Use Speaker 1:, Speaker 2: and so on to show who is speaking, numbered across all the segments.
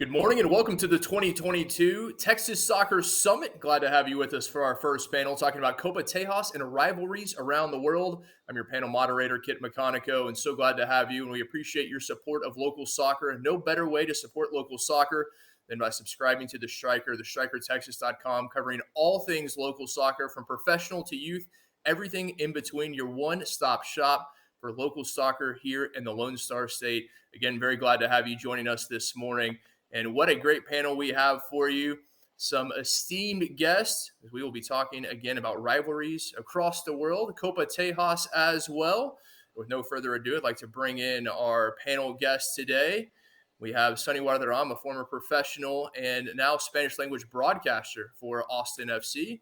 Speaker 1: Good morning and welcome to the 2022 Texas Soccer Summit. Glad to have you with us for our first panel talking about Copa Tejas and rivalries around the world. I'm your panel moderator, Kit McConnico, and so glad to have you. And we appreciate your support of local soccer. No better way to support local soccer than by subscribing to The Striker, thestrikertexas.com, covering all things local soccer from professional to youth, everything in between. Your one-stop shop for local soccer here in the Lone Star State. Again, very glad to have you joining us this morning. And what a great panel we have for you. Some esteemed guests. We will be talking again about rivalries across the world, Copa Tejas as well. With no further ado, I'd like to bring in our panel guests today. We have Sonny, a former professional and now Spanish language broadcaster for Austin FC.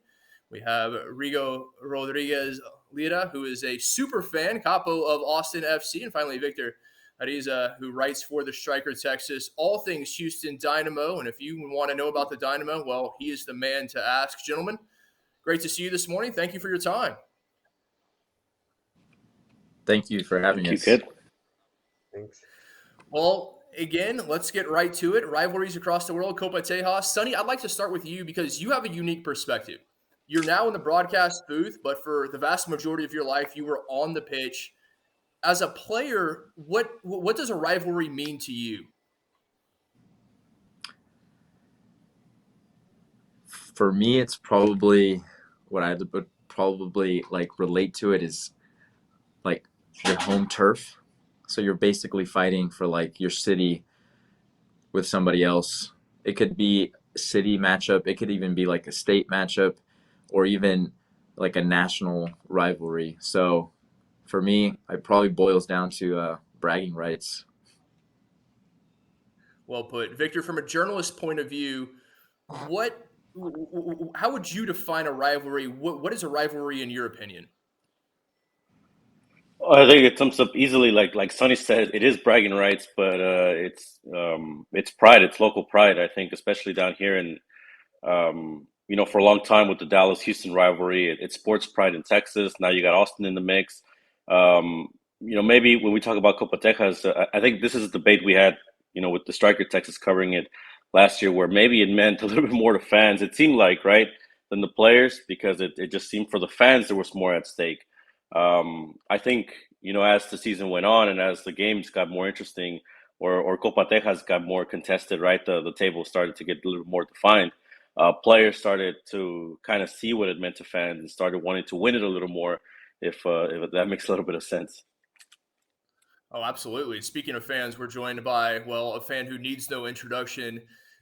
Speaker 1: We have Rigo Rodriguez Lira, who is a super fan, capo of Austin FC. And finally, Victor Araiza, who writes for the Striker Texas, all things Houston Dynamo. And if you want to know about the Dynamo, well, he is the man to ask. Gentlemen, great to see you this morning. Thank you for your time.
Speaker 2: Thank you for having us.
Speaker 3: Good.
Speaker 1: Thanks. Well, again, let's get right to it. Rivalries across the world, Copa Tejas. Sonny, I'd like to start with you because you have a unique perspective. You're now in the broadcast booth, but for the vast majority of your life, you were on the pitch. As a player, what does a rivalry mean to you?
Speaker 2: For me, it's probably what I would probably relate to it is like your home turf. So you're basically fighting for your city with somebody else. It could be a city matchup. It could even be a state matchup or even a national rivalry. So for me, it probably boils down to bragging rights.
Speaker 1: Well put. Victor, from a journalist point of view, how would you define a rivalry? What is a rivalry in your opinion?
Speaker 3: I think it sums up easily, like Sonny said, it is bragging rights, but it's pride, it's local pride. I think, especially down here, and for a long time with the Dallas-Houston rivalry, it's sports pride in Texas. Now you got Austin in the mix. Maybe when we talk about Copa Tejas, I think this is a debate we had, with the Striker Texas covering it last year, where maybe it meant a little bit more to fans. It seemed like, right, than the players, because it just seemed for the fans there was more at stake. I think, as the season went on and as the games got more interesting, or Copa Tejas got more contested, right, the table started to get a little more defined. Players started to kind of see what it meant to fans and started wanting to win it a little more, if that makes a little bit of sense.
Speaker 1: Oh, absolutely. Speaking of fans, we're joined by, a fan who needs no introduction,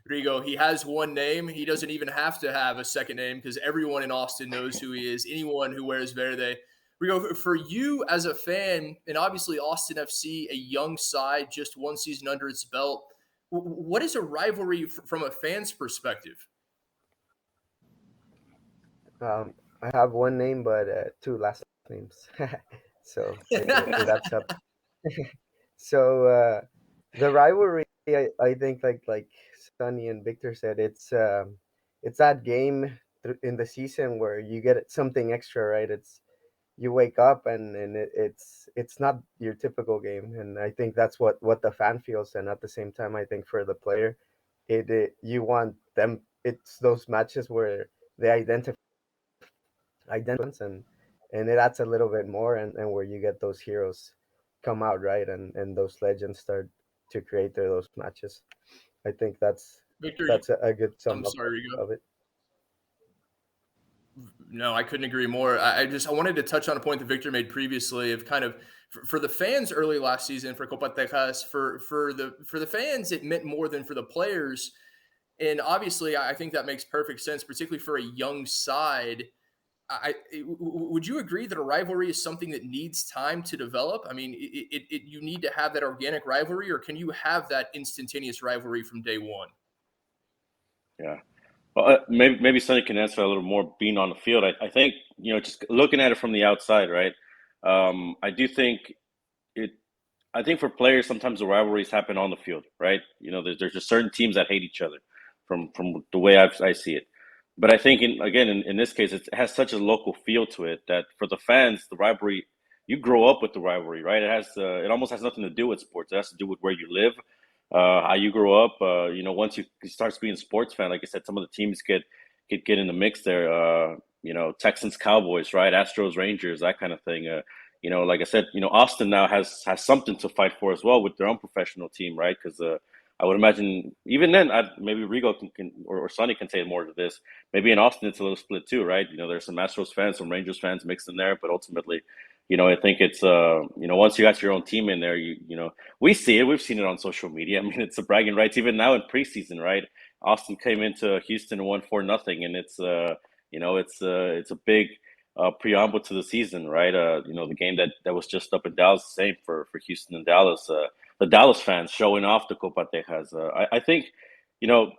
Speaker 1: Rigo. He has one name. He doesn't even have to have a second name because everyone in Austin knows who he is, anyone who wears verde. Rigo, for you as a fan, and obviously Austin FC, a young side, just one season under its belt, what is a rivalry from a fan's perspective?
Speaker 4: I have one name, but two last names. So it adds up. So the rivalry, I think, like Sonny and Victor said, it's that game in the season where you get something extra, right? It's you wake up and it's not your typical game, and I think that's what the fan feels. And at the same time, I think for the player, it you want them. It's those matches where they identify and it adds a little bit more, and where you get those heroes come out, right, and those legends start to create those matches. I think
Speaker 1: Victor,
Speaker 4: that's a good
Speaker 1: I'm
Speaker 4: sum up
Speaker 1: sorry, Rigo.
Speaker 4: of it.
Speaker 1: No, I couldn't agree more. I wanted to touch on a point that Victor made previously of kind of for the fans early last season for Copa Tejas, for the fans, it meant more than for the players. And obviously, I think that makes perfect sense, particularly for a young side. Would you agree that a rivalry is something that needs time to develop? I mean, you need to have that organic rivalry, or can you have that instantaneous rivalry from day one?
Speaker 3: Yeah. Well, maybe Sonny can answer a little more being on the field. I think, just looking at it from the outside, right? I do think I think for players, sometimes the rivalries happen on the field, right? There's just certain teams that hate each other from the way I see it. But I think, in this case, it has such a local feel to it that for the fans, the rivalry, you grow up with the rivalry, right? It almost has nothing to do with sports. It has to do with where you live, how you grow up. Once you start being a sports fan, like I said, some of the teams get in the mix there. Texans, Cowboys, right? Astros, Rangers, that kind of thing. Like I said, Austin now has something to fight for as well with their own professional team, right? Because I would imagine even then, maybe Rigo or Sonny can say more to this. Maybe in Austin it's a little split too, right? There's some Astros fans, some Rangers fans mixed in there, but ultimately, I think it's once you got your own team in there, we see it. We've seen it on social media. I mean, it's a bragging rights even now in preseason, right? Austin came into Houston and won 4-0, and it's a big preamble to the season, right? The game that was just up in Dallas, the same for Houston and Dallas. The Dallas fans showing off the Copa Tejas. I think, you know,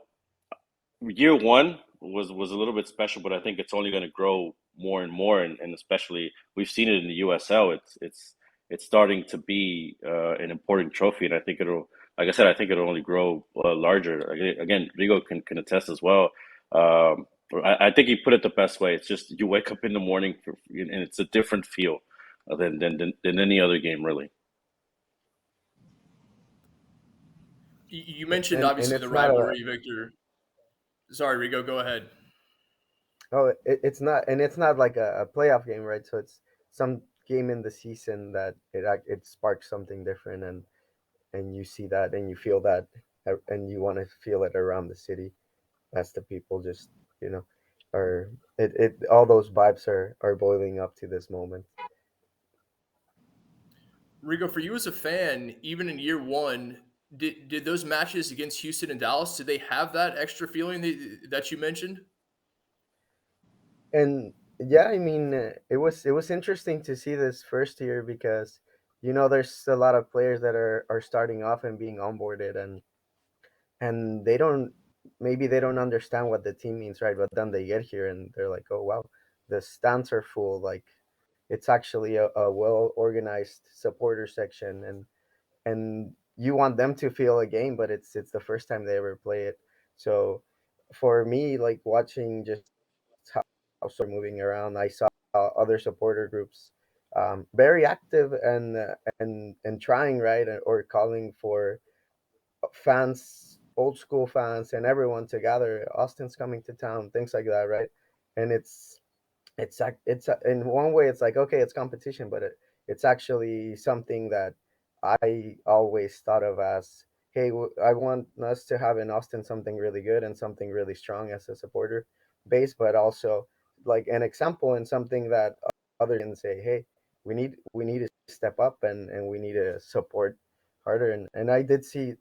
Speaker 3: year one was a little bit special, but I think it's only going to grow more and more, and especially we've seen it in the USL. It's starting to be an important trophy, and I think it'll, like I said, I think it'll only grow larger. Again, Rigo can attest as well. I think he put it the best way. It's just you wake up in the morning and it's a different feel than any other game, really.
Speaker 1: You mentioned
Speaker 4: And
Speaker 1: obviously the
Speaker 4: it's not a
Speaker 1: rivalry, Victor. Sorry, Rigo, go ahead.
Speaker 4: oh it's not, and it's not like a playoff game, right? So it's some game in the season that it sparks something different, and you see that and you feel that, and you want to feel it around the city as the people just, you know are it all those vibes are boiling up to this moment.
Speaker 1: Rigo, for you as a fan, even in year one, did those matches against Houston and Dallas, did they have that extra feeling that you mentioned?
Speaker 4: And yeah, I mean, it was interesting to see this first year because there's a lot of players that are starting off and being onboarded, and they don't, maybe they don't understand what the team means, right? But then they get here and they're like, oh wow, the stands are full, like it's actually a well organized supporter section, and you want them to feel a game, but it's the first time they ever play it. So for me, like watching just how sort of moving around, I saw other supporter groups very active, and trying, right, or calling for fans, old school fans, and everyone to gather. Austin's coming to town, things like that, right? And in one way it's like, okay, it's competition, but it's actually something that I always thought of as, hey, I want us to have in Austin something really good and something really strong as a supporter base, but also like an example and something that others can say, hey, we need to step up, and we need to support harder. And I did see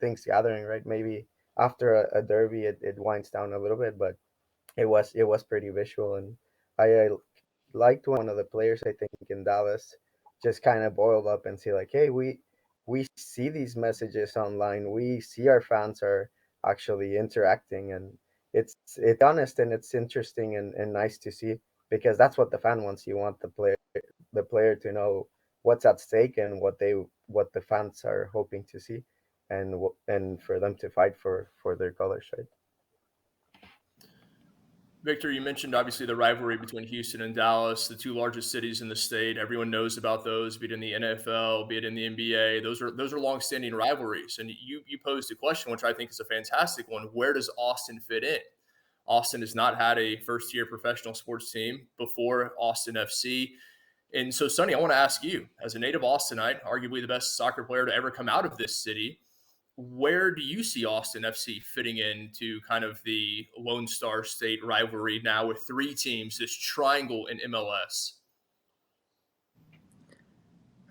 Speaker 4: things gathering, right? Maybe after a derby it winds down a little bit, but it was pretty visual. And I liked one of the players, I think, in Dallas, just kind of boiled up and say like, hey, we see these messages online, we see our fans are actually interacting, and it's honest and it's interesting and nice to see, because that's what the fan wants. You want the player to know what's at stake and what the fans are hoping to see, and for them to fight for their colors, right?
Speaker 1: Victor, you mentioned obviously the rivalry between Houston and Dallas, the two largest cities in the state. Everyone knows about those, be it in the NFL, be it in the NBA. Those are longstanding rivalries. And you posed a question, which I think is a fantastic one. Where does Austin fit in? Austin has not had a first-year professional sports team before Austin FC. And so, Sonny, I want to ask you, as a native Austinite, arguably the best soccer player to ever come out of this city, where do you see Austin FC fitting into kind of the Lone Star State rivalry now with three teams, this triangle in MLS?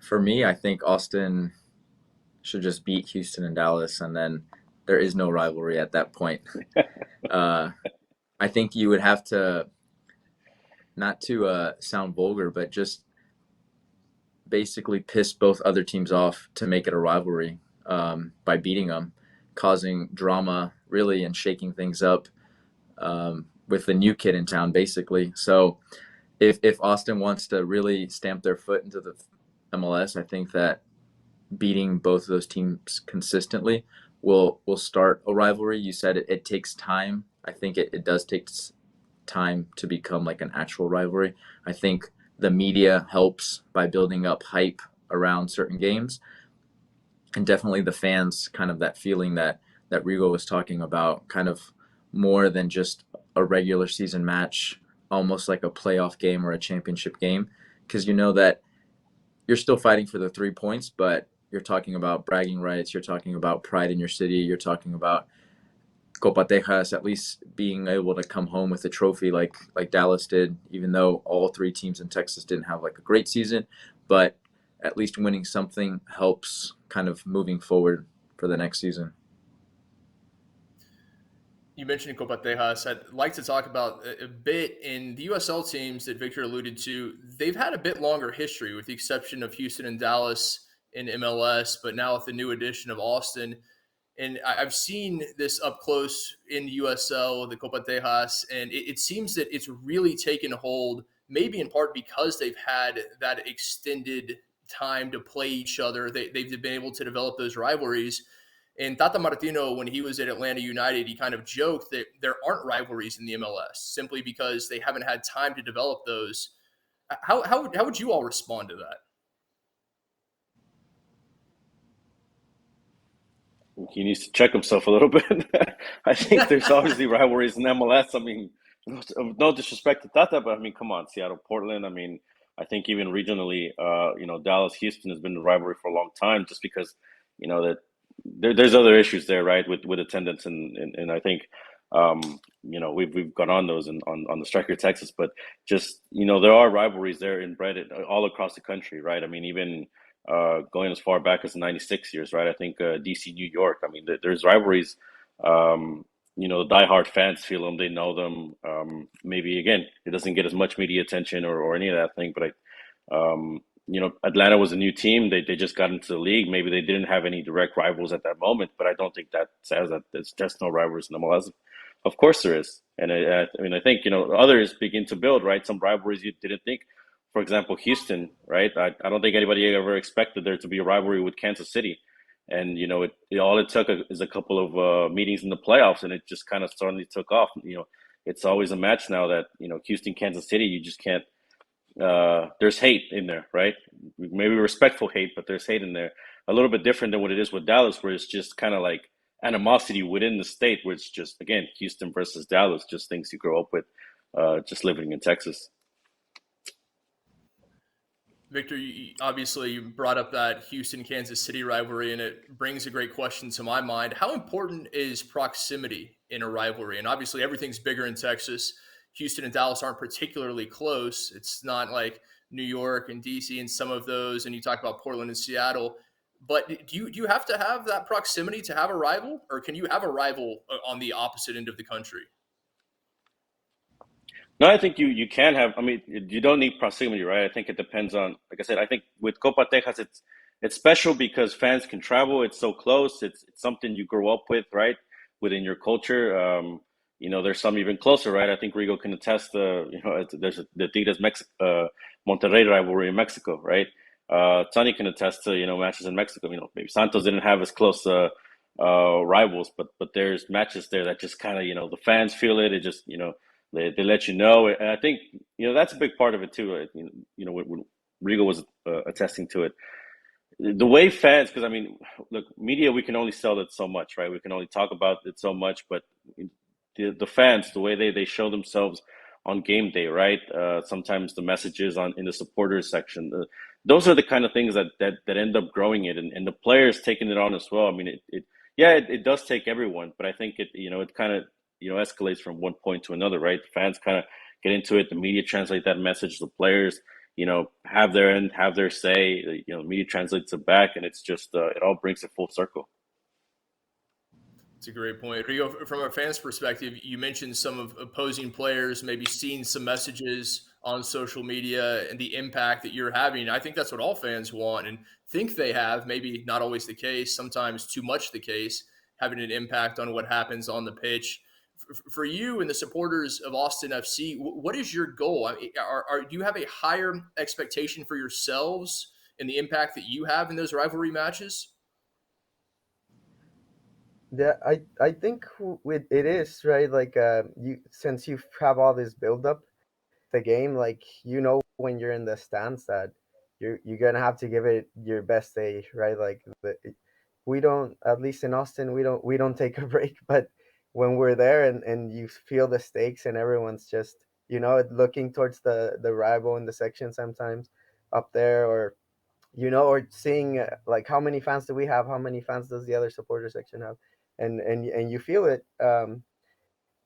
Speaker 2: For me, I think Austin should just beat Houston and Dallas, and then there is no rivalry at that point. Uh, I think you would have to, not to sound vulgar, but just basically piss both other teams off to make it a rivalry, by beating them, causing drama really and shaking things up, with the new kid in town, basically. So if Austin wants to really stamp their foot into the MLS, I think that beating both of those teams consistently will start a rivalry. You said it takes time. I think it does take time to become like an actual rivalry. I think the media helps by building up hype around certain games. and definitely the fans, kind of that feeling that Rigo was talking about, kind of more than just a regular season match, almost like a playoff game or a championship game, because you know that you're still fighting for the 3 points, but you're talking about bragging rights, you're talking about pride in your city, you're talking about Copa Tejas at least being able to come home with a trophy like Dallas did, even though all three teams in Texas didn't have like a great season, but at least winning something helps kind of moving forward for the next season.
Speaker 1: You mentioned Copa Tejas. I'd like to talk about a bit in the USL teams that Victor alluded to. They've had a bit longer history, with the exception of Houston and Dallas in MLS, but now with the new addition of Austin. And I've seen this up close in USL, the Copa Tejas, and it seems that it's really taken hold, maybe in part because they've had that extended time to play each other. They've been able to develop those rivalries. And Tata Martino, when he was at Atlanta United, he kind of joked that there aren't rivalries in the MLS simply because they haven't had time to develop those. How would you all respond to that?
Speaker 3: He needs to check himself a little bit. I think there's obviously rivalries in MLS. I mean, no disrespect to Tata, but I mean, come on, Seattle, Portland. I mean, I think even regionally, Dallas, Houston has been the rivalry for a long time, just because that there's other issues there, right, with attendance, and I think we've gone on those on the Striker Texas, but just there are rivalries there inbred all across the country, right? I mean, even going as far back as the '96 years, right? I think DC, New York. I mean, there's rivalries. The diehard fans feel them; they know them. Maybe again, it doesn't get as much media attention or any of that thing, but Atlanta was a new team. They just got into the league. Maybe they didn't have any direct rivals at that moment, but I don't think that says that there's just no rivalries in MLS. Of course there is, and I think others begin to build, right, some rivalries you didn't think. For example, Houston, right? I don't think anybody ever expected there to be a rivalry with Kansas City, and all it took is a couple of meetings in the playoffs, and it just kind of suddenly took off. It's always a match now that Houston, Kansas City. You just can't. There's hate in there, right? Maybe respectful hate, but there's hate in there. A little bit different than what it is with Dallas, where it's just kind of like animosity within the state, where it's just, again, Houston versus Dallas, just things you grow up with, just living in Texas.
Speaker 1: Victor, obviously you brought up that Houston-Kansas City rivalry, and it brings a great question to my mind. How important is proximity in a rivalry? And obviously everything's bigger in Texas. Houston and Dallas aren't particularly close. It's not like New York and DC and some of those, and you talk about Portland and Seattle. But do you have to have that proximity to have a rival, or can you have a rival on the opposite end of the country?
Speaker 3: No, I think you can have. I mean, you don't need proximity, right? I think it depends on, like I said, I think with Copa Tejas, it's special because fans can travel. It's so close. It's something you grow up with, right, within your culture. There's some even closer, right? I think Rigo can attest. There's the Tigres Monterrey rivalry in Mexico, right? Sonny can attest to matches in Mexico. Maybe Santos didn't have as close rivals, but there's matches there that just kind of the fans feel it. It just they let you know, and I think that's a big part of it too. Right? When Rigo was attesting to it, the way fans, because I mean, look, media, we can only sell it so much, right? We can only talk about it so much, but the fans, the way they show themselves on game day, right? Sometimes the messages in the supporters section, those are the kind of things that end up growing it, and the players taking it on as well. I mean, it does take everyone, but I think it kind of escalates from one point to another, right? The fans kind of get into it. The media translate that message. The players, have their end, have their say. The media translates it back, and it's just it all brings it full circle.
Speaker 1: It's a great point. Rigo, from a fan's perspective, you mentioned some of opposing players maybe seeing some messages on social media and the impact that you're having. I think that's what all fans want and think they have. Maybe not always the case, sometimes too much the case, having an impact on what happens on the pitch. For you and the supporters of Austin FC, what is your goal? I mean, do you have a higher expectation for yourselves and the impact that you have in those rivalry matches?
Speaker 4: Yeah, I think with it is right. Like you, since you have all this build up the game, like when you're in the stands that you're gonna have to give it your best day, right? Like we don't, at least in Austin, we don't take a break. But when we're there and you feel the stakes and everyone's just, looking towards the rival in the section sometimes up there, or or seeing like how many fans do we have, how many fans does the other supporter section have, and you feel it.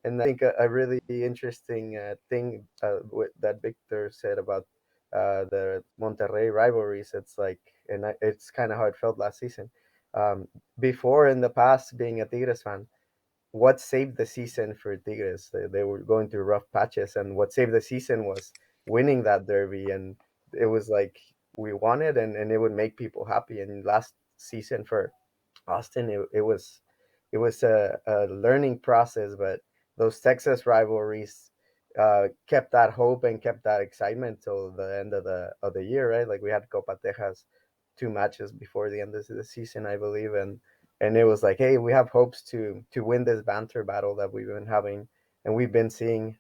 Speaker 4: And I think a really interesting thing that Victor said about the Monterrey rivalries, it's like, it's kind of how it felt last season. Before, in the past, being a Tigres fan, what saved the season for Tigres? They were going through rough patches, and what saved the season was winning that derby. And it was like we won it, and it would make people happy. And last season for Austin, it was a learning process, but those Texas rivalries kept that hope and kept that excitement till the end of the year, right? Like we had Copa Tejas 2 matches before the end of the season, I believe, and it was like, hey, we have hopes to win this banter battle that we've been having and we've been seeing.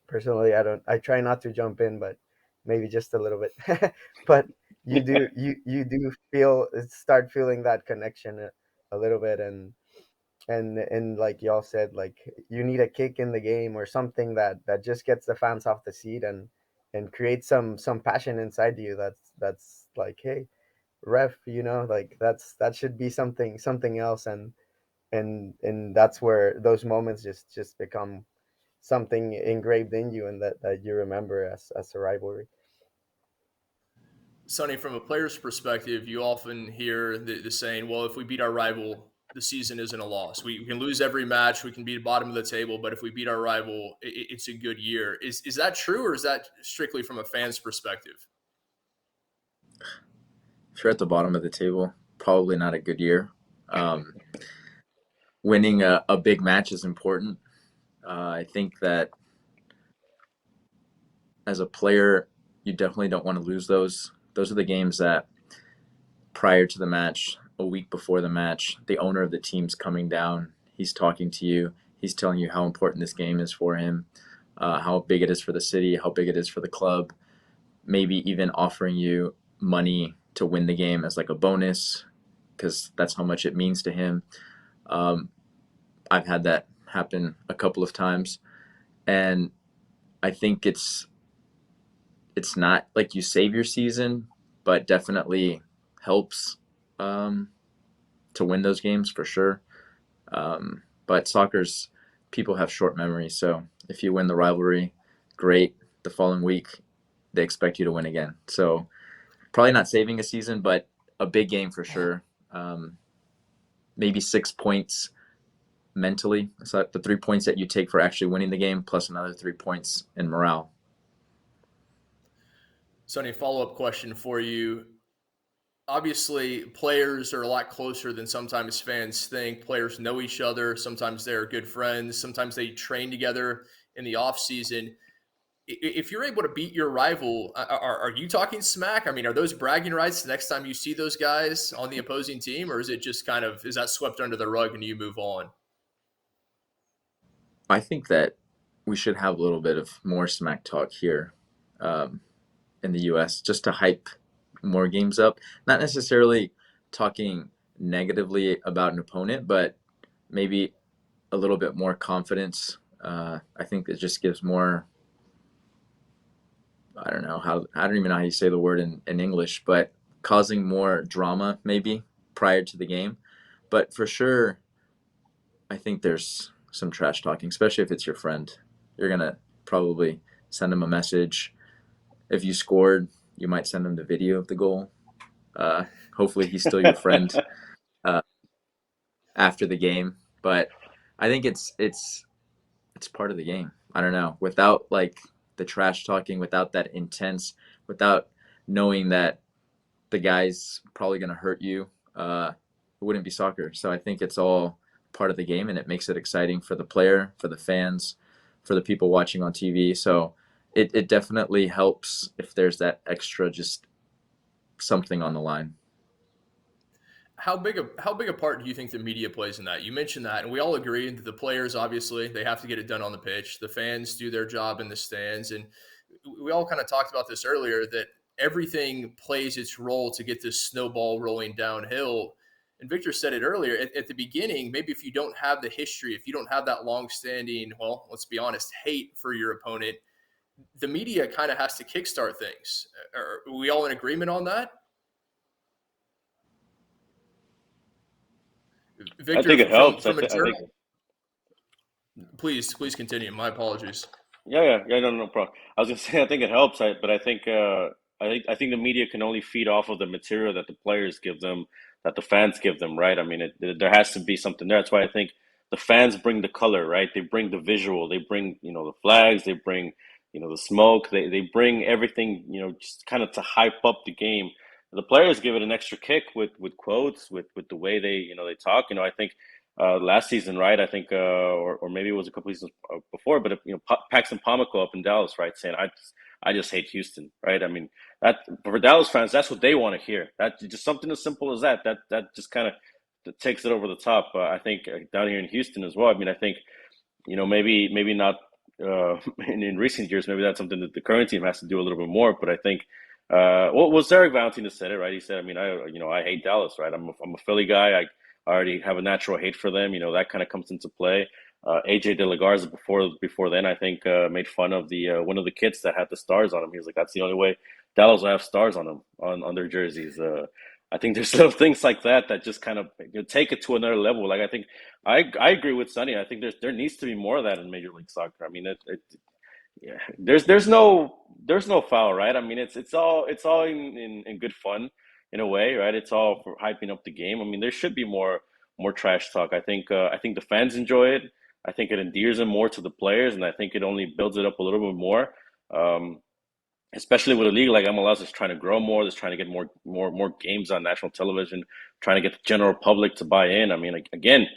Speaker 4: Personally, I try not to jump in, but maybe just a little bit. But you do start feeling that connection a little bit, and like y'all said, like you need a kick in the game or something that just gets the fans off the seat and creates some passion inside you. That's like, hey, ref, like that should be something else. And that's where those moments just become something engraved in you, and that you remember as a rivalry.
Speaker 1: Sonny, from a player's perspective, you often hear the saying, well, if we beat our rival, the season isn't a loss. We can lose every match, we can be at the bottom of the table, but if we beat our rival, it's a good year. Is that true, or is that strictly from a fan's perspective?
Speaker 2: If you're at the bottom of the table, probably not a good year. Um, Winning a big match is important. I think that as a player, you definitely don't want to lose those. Those are the games that prior to the match, a week before the match, the owner of the team's coming down. He's talking to you. He's telling you how important this game is for him, how big it is for the city, how big it is for the club, maybe even offering you money to win the game as like a bonus because that's how much it means to him. Um, I've had that happen a couple of times, and I think it's not like you save your season, but definitely helps um, to win those games for sure. But soccer's people have short memories, so if you win the rivalry, great. The following week, they expect you to win again. So probably not saving a season, but a big game for sure. Maybe 6 points mentally. So the 3 points that you take for actually winning the game, plus another 3 points in morale.
Speaker 1: Sonny, follow-up question for you. Obviously, players are a lot closer than sometimes fans think. Players know each other. Sometimes they're good friends. Sometimes they train together in the off season. If you're able to beat your rival, are you talking smack? I mean, are those bragging rights the next time you see those guys on the opposing team, or is it just kind of, is that swept under the rug and you move on?
Speaker 2: I think that we should have a little bit of more smack talk here um, in the U.S. just to hype more games up. Not necessarily talking negatively about an opponent, but maybe a little bit more confidence. I think it just gives more. I don't know how. I don't even know how you say the word in English, but causing more drama maybe prior to the game. But for sure, I think there's some trash talking, especially if it's your friend. You're gonna probably send them a message. If you scored, you might send them the video of the goal. Hopefully, he's still your friend uh, after the game. But I think it's part of the game. I don't know. Without like the trash talking, without that intense, without knowing that the guy's probably gonna hurt you, it wouldn't be soccer. So I think it's all part of the game, and it makes it exciting for the player, for the fans, for the people watching on TV. So it definitely helps if there's that extra just something on the line.
Speaker 1: How big a part do you think the media plays in that? You mentioned that, and we all agree that the players, obviously, they have to get it done on the pitch. The fans do their job in the stands, and we all kind of talked about this earlier, that everything plays its role to get this snowball rolling downhill. And Victor said it earlier at the beginning, maybe if you don't have the history, if you don't have that long-standing, well, let's be honest, hate for your opponent, the media kind of has to kickstart things. Are we all in agreement on that?
Speaker 3: I
Speaker 1: Victor,
Speaker 3: think it helps.
Speaker 1: from a
Speaker 3: I think.
Speaker 1: journal, please continue. My apologies.
Speaker 3: Yeah. No problem. I was gonna say I think it helps. But I think the media can only feed off of the material that the players give them, that the fans give them, right? I mean, there has to be something there. That's why I think the fans bring the color, right? They bring the visual. They bring the flags. They bring the smoke. They bring everything just kind of to hype up the game. The players give it an extra kick with quotes, with the way they talk. I think last season, right? I think, or maybe it was a couple seasons before, but Paxton Pomako up in Dallas, right, saying I just hate Houston, right? I mean, that for Dallas fans, that's what they want to hear. That just something as simple as that. That just kind of takes it over the top. I think down here in Houston as well. I mean, I think maybe not in recent years. Maybe that's something that the current team has to do a little bit more. But I think. Well, Derek Valentina said it, right? He said, I mean, I hate Dallas, right? I'm a Philly guy. I already have a natural hate for them. That kind of comes into play. AJ De La Garza before then, I think, made fun of the one of the kids that had the stars on him. He was like, that's the only way Dallas will have stars on them on their jerseys. I think there's little things like that just kind of take it to another level. Like I think I agree with Sonny. I think there needs to be more of that in Major League Soccer. I mean, yeah, there's no foul, right? I mean, it's all in good fun in a way, right? It's all for hyping up the game. I mean, there should be more trash talk. I think the fans enjoy it. I think it endears them more to the players, and I think it only builds it up a little bit more. Um, Especially with a league like MLS is trying to grow more, that's trying to get more games on national television, trying to get the general public to buy in. I mean, like, again,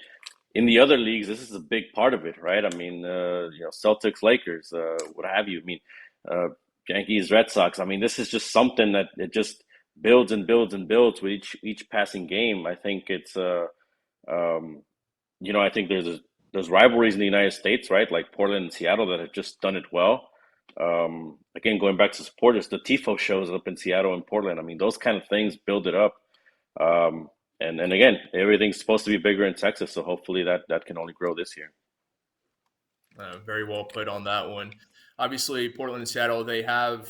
Speaker 3: in the other leagues, this is a big part of it, right? I mean, Celtics, Lakers, what have you. I mean, uh, Yankees, Red Sox. I mean, this is just something that it just builds and builds and builds with each passing game. I think it's, um, I think there's rivalries in the United States, right? Like Portland and Seattle that have just done it well. Again, going back to supporters, the Tifo shows up in Seattle and Portland. I mean, those kind of things build it up. Um, and again, everything's supposed to be bigger in Texas, so hopefully that can only grow this year.
Speaker 1: Very well put on that one. Obviously, Portland and Seattle, they have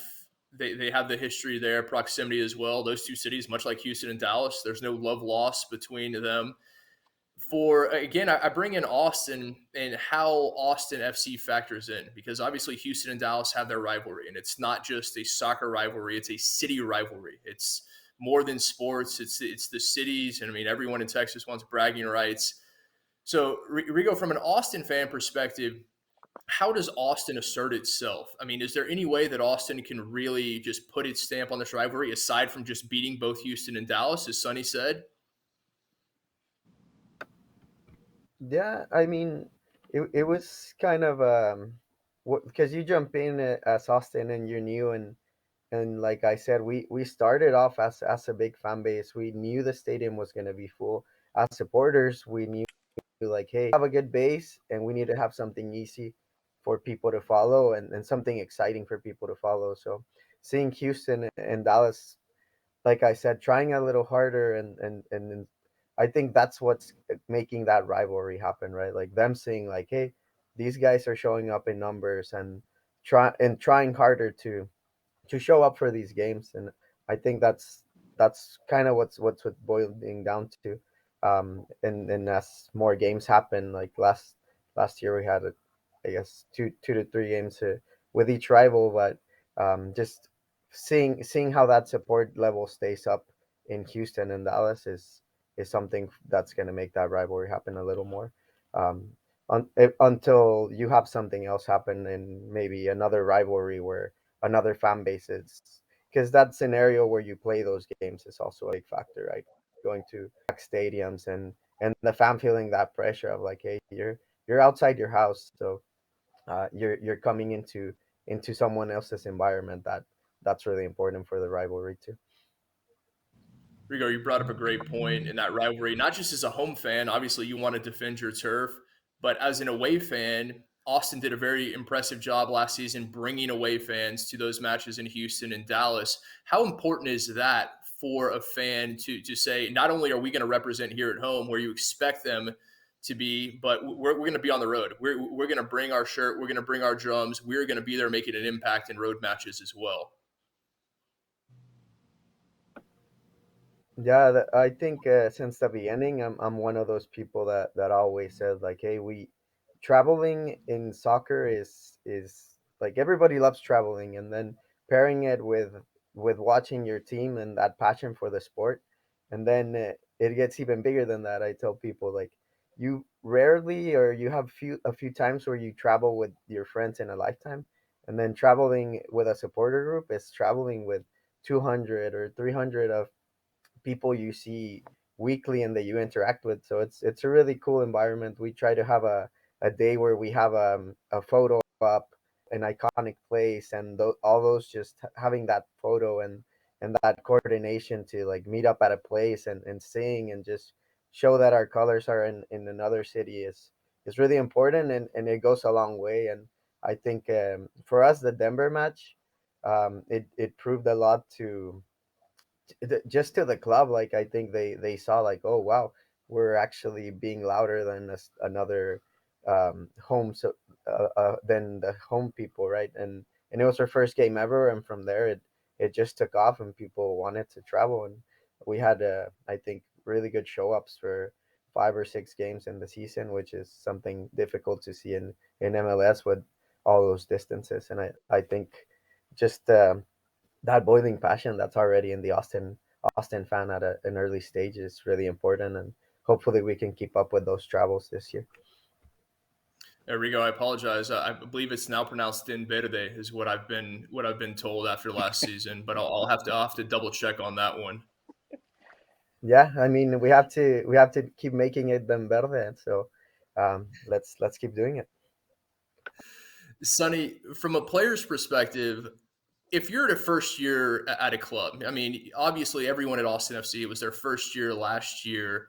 Speaker 1: the history there, proximity as well. Those two cities, much like Houston and Dallas, there's no love lost between them. For again, I bring in Austin and how Austin FC factors in, because obviously Houston and Dallas have their rivalry, and it's not just a soccer rivalry; it's a city rivalry. It's more than sports. It's the cities, and I mean everyone in Texas wants bragging rights. So Rigo, from an Austin fan perspective, how does Austin assert itself? I mean, is there any way that Austin can really just put its stamp on this rivalry aside from just beating both Houston and Dallas, as Sonny said?
Speaker 4: Yeah, I mean, it was kind of because you jump in as Austin and you're new, and like I said, we started off as a big fan base. We knew the stadium was going to be full. As supporters, we knew like, hey, have a good base, and we need to have something easy for people to follow, and something exciting for people to follow. So seeing Houston and Dallas, like I said, trying a little harder, and I think that's what's making that rivalry happen, right? Like them seeing like, hey, these guys are showing up in numbers and trying harder to show up for these games, and I think that's kind of what's boiling down to. And as more games happen, like last year we had I guess two to three games with each rival, but just seeing how that support level stays up in Houston and Dallas is something that's going to make that rivalry happen a little more. Um, until you have something else happen in maybe another rivalry where another fan base is, because that scenario where you play those games is also a big factor, right? Going to stadiums and the fan feeling that pressure of like, hey, you're outside your house, so you're coming into someone else's environment. That's really important for the rivalry too.
Speaker 1: Rigo, you brought up a great point in that rivalry. Not just as a home fan, obviously you want to defend your turf, but as an away fan, Austin did a very impressive job last season bringing away fans to those matches in Houston and Dallas. How important is that for a fan to say, not only are we going to represent here at home where you expect them to be, but we're going to be on the road. We're going to bring our shirt. We're going to bring our drums. We're going to be there making an impact in road matches as well.
Speaker 4: Yeah, I think since the beginning, I'm one of those people that always said like, hey, we traveling in soccer is like everybody loves traveling, and then pairing it with watching your team and that passion for the sport, and then it gets even bigger than that. I tell people like, you rarely or you have a few times where you travel with your friends in a lifetime, and then traveling with a supporter group is traveling with 200 or 300 of people you see weekly and that you interact with. So it's a really cool environment. We try to have a day where we have a photo up an iconic place, and all those just having that photo and that coordination to like meet up at a place and sing and just show that our colors are in another city is really important, and it goes a long way. And I think for us the Denver match, it proved a lot to just to the club. Like I think they saw like, oh wow, we're actually being louder than another home, so than the home people, right? And it was our first game ever, and from there it just took off and people wanted to travel. And we had I think really good show ups for 5 or 6 games in the season, which is something difficult to see in MLS with all those distances. And I think just that boiling passion that's already in the Austin fan at an early stage is really important, and hopefully we can keep up with those travels this year.
Speaker 1: There we go. I apologize. I believe it's now pronounced Din Verde is what I've been told after last season, but I'll have to double check on that one.
Speaker 4: Yeah, I mean we have to keep making it Ben Verde, so let's keep doing it.
Speaker 1: Sonny, from a player's perspective, if you're at a first year at a club, I mean, obviously everyone at Austin FC, it was their first year last year.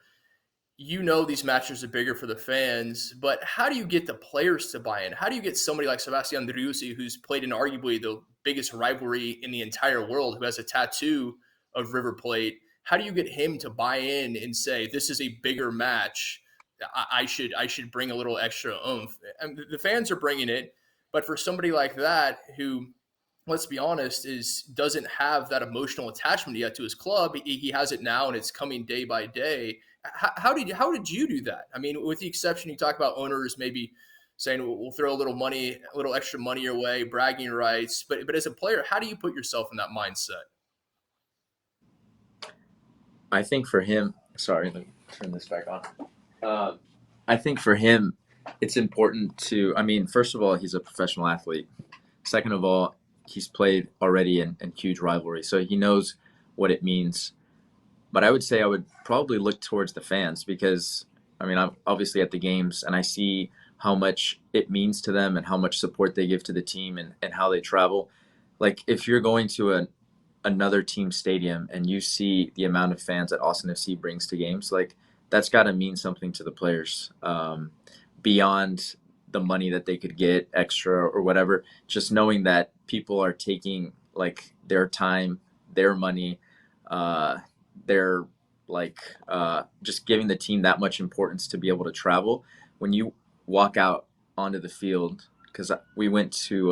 Speaker 1: You know these matches are bigger for the fans, but how do you get the players to buy in? How do you get somebody like Sebastian Driussi, who's played in arguably the biggest rivalry in the entire world, who has a tattoo of River Plate? How do you get him to buy in and say this is a bigger match? I should bring a little extra oomph. And the fans are bringing it, but for somebody like that who, let's be honest, is doesn't have that emotional attachment yet to his club. He has it now, and it's coming day by day. How did you do that? I mean, with the exception, you talk about owners maybe saying we'll throw a little money, a little extra money your way, bragging rights. But as a player, how do you put yourself in that mindset?
Speaker 2: I think for him, sorry, let me turn this back on. Uh, I think for him, it's important to, I mean, first of all, he's a professional athlete. Second of all, he's played already in huge rivalry, so he knows what it means. But I would say I would probably look towards the fans because, I mean, I'm obviously at the games and I see how much it means to them and how much support they give to the team and how they travel. Like, if you're going to another team stadium and you see the amount of fans that Austin FC brings to games, like, that's got to mean something to the players beyond the money that they could get extra or whatever. Just knowing that people are taking like their time, their money, uh, they're like just giving the team that much importance to be able to travel. When you walk out onto the field, because we went to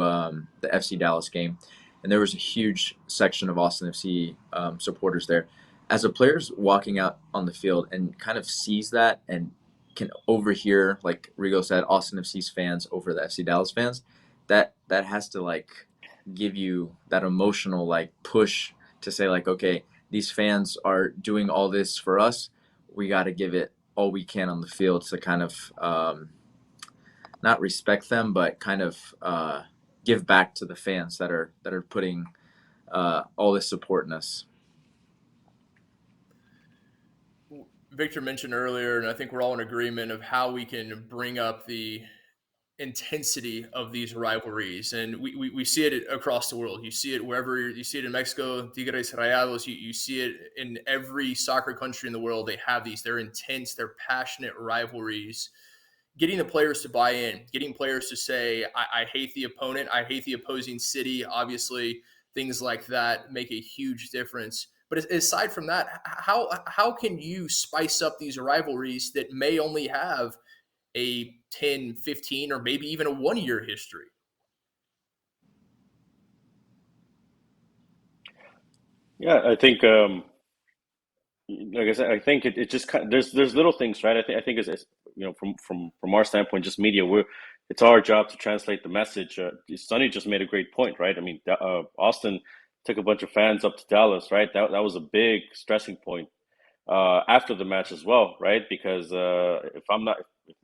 Speaker 2: the FC Dallas game, and there was a huge section of Austin FC supporters there. As a player's walking out on the field and kind of sees that and can overhear, like Rigo said, Austin FC's fans over the FC Dallas fans, that has to like give you that emotional like push to say like, okay, these fans are doing all this for us. We got to give it all we can on the field to kind of not respect them, but kind of give back to the fans that are putting all this support in us.
Speaker 1: Victor mentioned earlier, and I think we're all in agreement of how we can bring up the intensity of these rivalries. And we see it across the world. You see it wherever you see it in Mexico, Tigres Rayados. You see it in every soccer country in the world. They have these. They're intense. They're passionate rivalries. Getting the players to buy in, getting players to say, I hate the opponent. I hate the opposing city. Obviously, things like that make a huge difference. But aside from that, how can you spice up these rivalries that may only have a 10, 15, or maybe even a 1 year history?
Speaker 3: Yeah, I think like I said, I think it just kind of, there's little things, right? I think it's from our standpoint, just media, it's our job to translate the message. Sonny just made a great point, right? I mean, Austin took a bunch of fans up to Dallas, right? That was a big stressing point after the match as well, right? Because if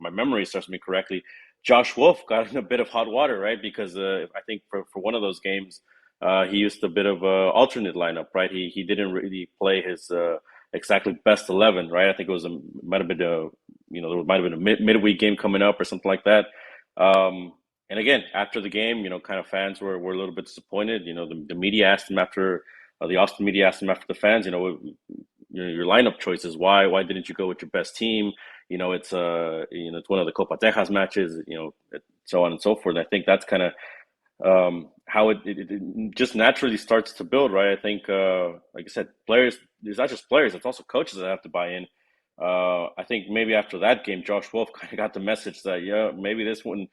Speaker 3: my memory serves me correctly, Josh Wolf got in a bit of hot water, right? Because I think for one of those games, he used a bit of a alternate lineup, right? He didn't really play his exactly best 11, right? I think it was might have been there might have been a midweek game coming up or something like that. And again, after the game, kind of fans were a little bit disappointed. The media asked him after the Austin media asked him after the fans, your lineup choices. Why didn't you go with your best team? It's one of the Copa Tejas matches. So on and so forth. And I think that's kind of how it just naturally starts to build, right? I think, like I said, players. There's not just players; it's also coaches that have to buy in. I think maybe after that game, Josh Wolf kind of got the message that maybe this one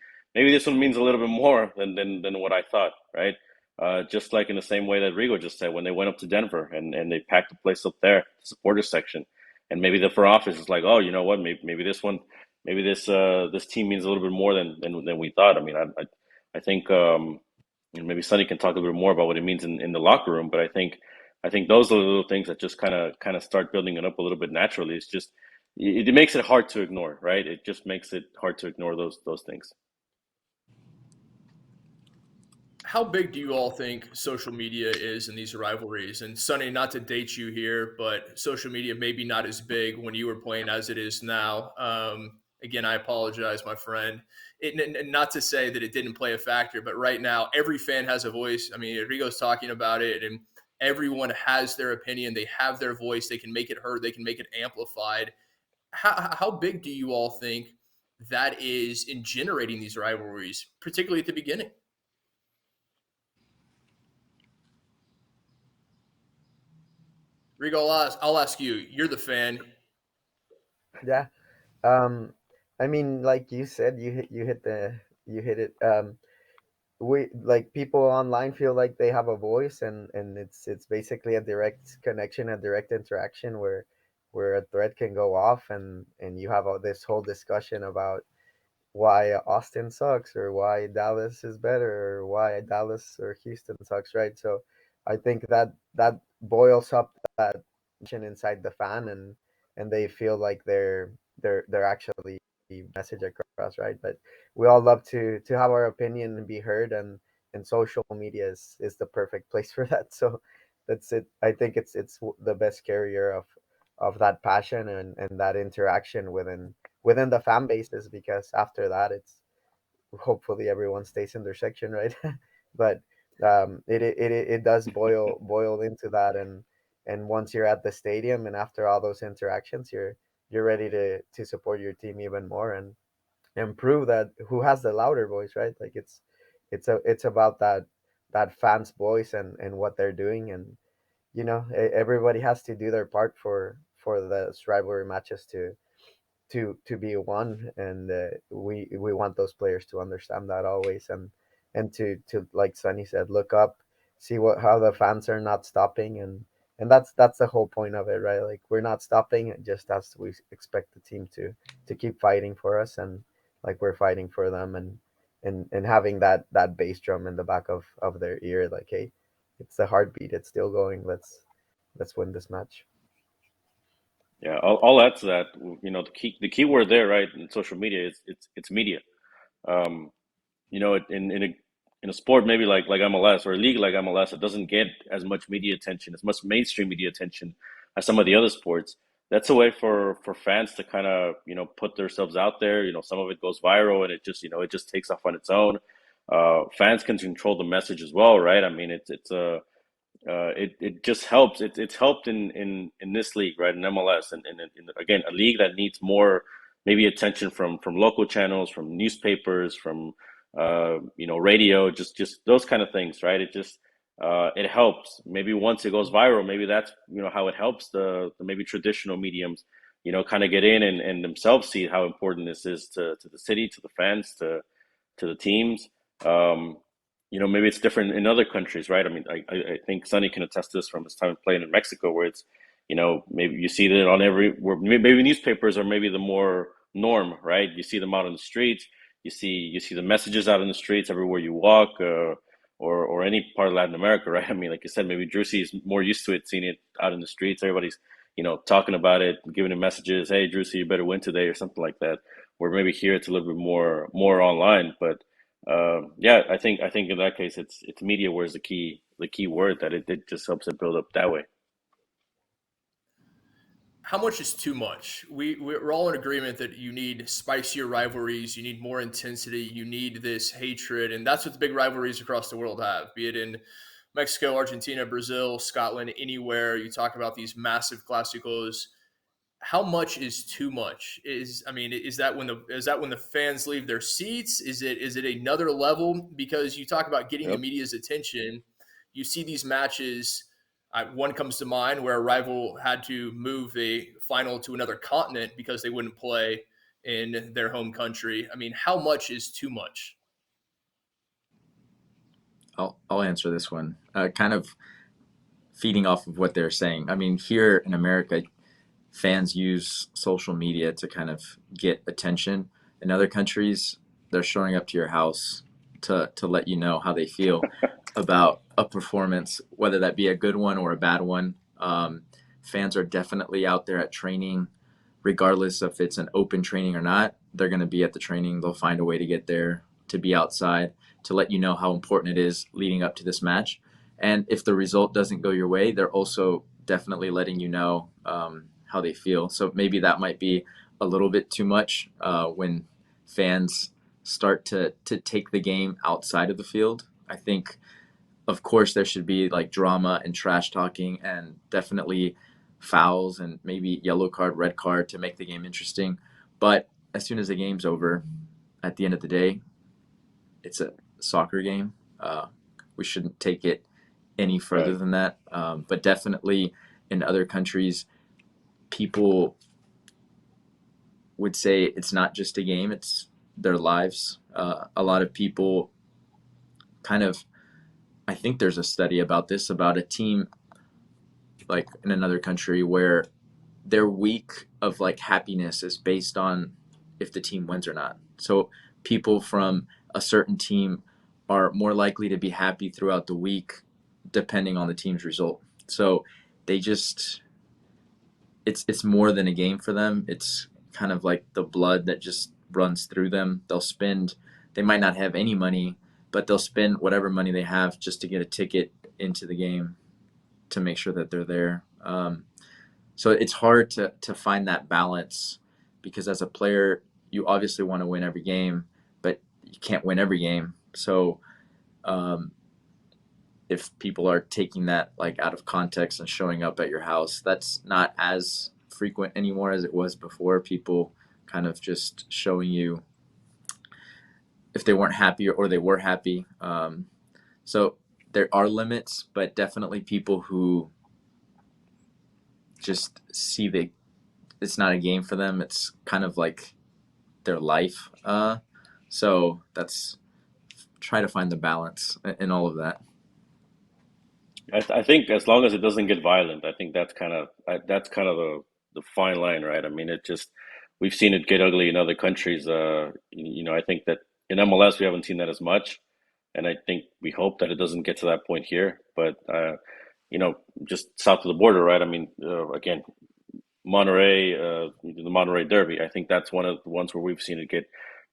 Speaker 3: means a little bit more than what I thought, right? Just like in the same way that Rigo just said when they went up to Denver and they packed the place up there, the supporters section, and maybe the front office is like, oh, you know what, maybe this one, maybe this team means a little bit more than we thought. I mean, I think maybe Sonny can talk a little bit more about what it means in the locker room, but I think those are the little things that just kind of start building it up a little bit naturally. It's just it makes it hard to ignore, right? It just makes it hard to ignore those things.
Speaker 1: How big do you all think social media is in these rivalries? And Sonny, not to date you here, but social media maybe not as big when you were playing as it is now. Again, I apologize, my friend. And not to say that it didn't play a factor, but right now every fan has a voice. I mean, Rigo's talking about it, and everyone has their opinion. They have their voice. They can make it heard. They can make it amplified. How big do you all think that is in generating these rivalries, particularly at the beginning? Rigo, I'll ask you. You're the fan.
Speaker 4: Yeah. Um, I mean, like you said, you hit it. We like people online feel like they have a voice, and it's basically a direct connection, a direct interaction where a thread can go off, and you have all this whole discussion about why Austin sucks or why Dallas is better or why Dallas or Houston sucks, right? So I think that boils up that tension inside the fan, and they feel like they're actually message across, right? But we all love to have our opinion and be heard, and social media is the perfect place for that. So that's it. I think it's the best carrier of that passion and that interaction within the fan bases, because after that it's hopefully everyone stays in their section, right? But it does boil into that, and once you're at the stadium and after all those interactions, you're ready to support your team even more, and prove that who has the louder voice, right? Like it's about that fan's voice and what they're doing, and everybody has to do their part for the rivalry matches to be one, and we want those players to understand that always, and to like Sonny said, look up, see what how the fans are not stopping, and that's the whole point of it, right? Like we're not stopping just as we expect the team to keep fighting for us, and like we're fighting for them, and having that bass drum in the back of their ear, like, hey, it's the heartbeat, it's still going, let's win this match.
Speaker 3: Yeah, I'll add to that. The key word there, right, in social media is it's media. Um, in a sport maybe like MLS or a league like MLS, it doesn't get as much media attention, as much mainstream media attention as some of the other sports. That's a way for fans to kind of put themselves out there. Some of it goes viral and it just takes off on its own. Fans can control the message as well, right? I mean, it just helps. It's helped in this league, right? In MLS, and again, a league that needs more maybe attention from local channels, from newspapers, from radio, just those kind of things, right? It just it helps. Maybe once it goes viral, maybe that's how it helps the maybe traditional mediums, kind of get in and themselves see how important this is to the city, to the fans, to the teams. Um, maybe it's different in other countries, right? I mean, I think Sonny can attest to this from his time playing in Mexico, where it's, maybe you see that on where maybe newspapers are maybe the more norm, right? You see them out on the streets, you see the messages out in the streets everywhere you walk, or any part of Latin America, right? I mean, like you said, maybe Drusi is more used to it, seeing it out in the streets. Everybody's, talking about it, giving him messages. Hey, Drusi, you better win today, or something like that. Where maybe here it's a little bit more online, but yeah, I think in that case it's media where is the key word that it just helps it build up that way.
Speaker 1: How much is too much? We're all in agreement that you need spicier rivalries, you need more intensity, you need this hatred, and that's what the big rivalries across the world have. Be it in Mexico, Argentina, Brazil, Scotland, anywhere you talk about these massive clásicos. How much is too much? Is that when the fans leave their seats? Is it another level? Because you talk about getting the
Speaker 3: Yep.
Speaker 1: media's attention, you see these matches. One comes to mind where a rival had to move a final to another continent because they wouldn't play in their home country. I mean, how much is too much?
Speaker 2: I'll answer this one. Kind of feeding off of what they're saying. I mean, here in America, fans use social media to kind of get attention. In other countries, they're showing up to your house to let you know how they feel about a performance, whether that be a good one or a bad one. Fans are definitely out there at training, regardless if it's an open training or not. They're going to be at the training. They'll find a way to get there, to be outside, to let you know how important it is leading up to this match. And if the result doesn't go your way, they're also definitely letting you know how they feel. So maybe that might be a little bit too much when fans start to take the game outside of the field. I think, of course, there should be like drama and trash talking and definitely fouls and maybe yellow card, red card to make the game interesting. But as soon as the game's over, at the end of the day, it's a soccer game. We shouldn't take it any further
Speaker 3: Right.
Speaker 2: than that. But definitely in other countries, people would say it's not just a game, it's their lives. A lot of people kind of, I think there's a study about this, about a team like in another country where their week of like happiness is based on if the team wins or not. So people from a certain team are more likely to be happy throughout the week depending on the team's result. So they just it's more than a game for them. It's kind of like the blood that just runs through them. They might not have any money, but they'll spend whatever money they have just to get a ticket into the game to make sure that they're there. So it's hard to find that balance because as a player, you obviously want to win every game, but you can't win every game. So if people are taking that like out of context and showing up at your house, that's not as frequent anymore as it was before. People kind of just showing you if they weren't happy or they were happy. So there are limits, but definitely people who just see it's not a game for them. It's kind of like their life. So that's try to find the balance in all of that.
Speaker 3: I think as long as it doesn't get violent, I think that's kind of the fine line, right? I mean, it just we've seen it get ugly in other countries. I think that in MLS we haven't seen that as much, and I think we hope that it doesn't get to that point here. But you know, just south of the border, right? I mean, again, Monterey, the Monterey Derby. I think that's one of the ones where we've seen it get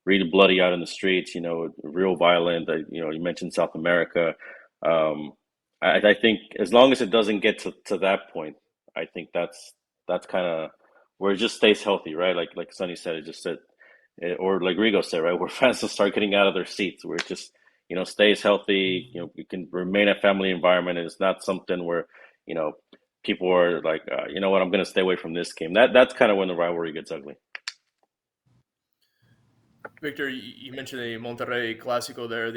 Speaker 3: really bloody out in the streets. Real violent. You mentioned South America. Um, I think as long as it doesn't get to that point, I think that's kind of where it just stays healthy, right? Like Sonny said, it just said, or like Rigo said, right, where fans will start getting out of their seats, where it just stays healthy. We can remain a family environment, and it's not something where you know people are like, you know what, I'm going to stay away from this game. That's kind of when the rivalry gets ugly.
Speaker 1: Victor, you mentioned the Monterrey Clásico there.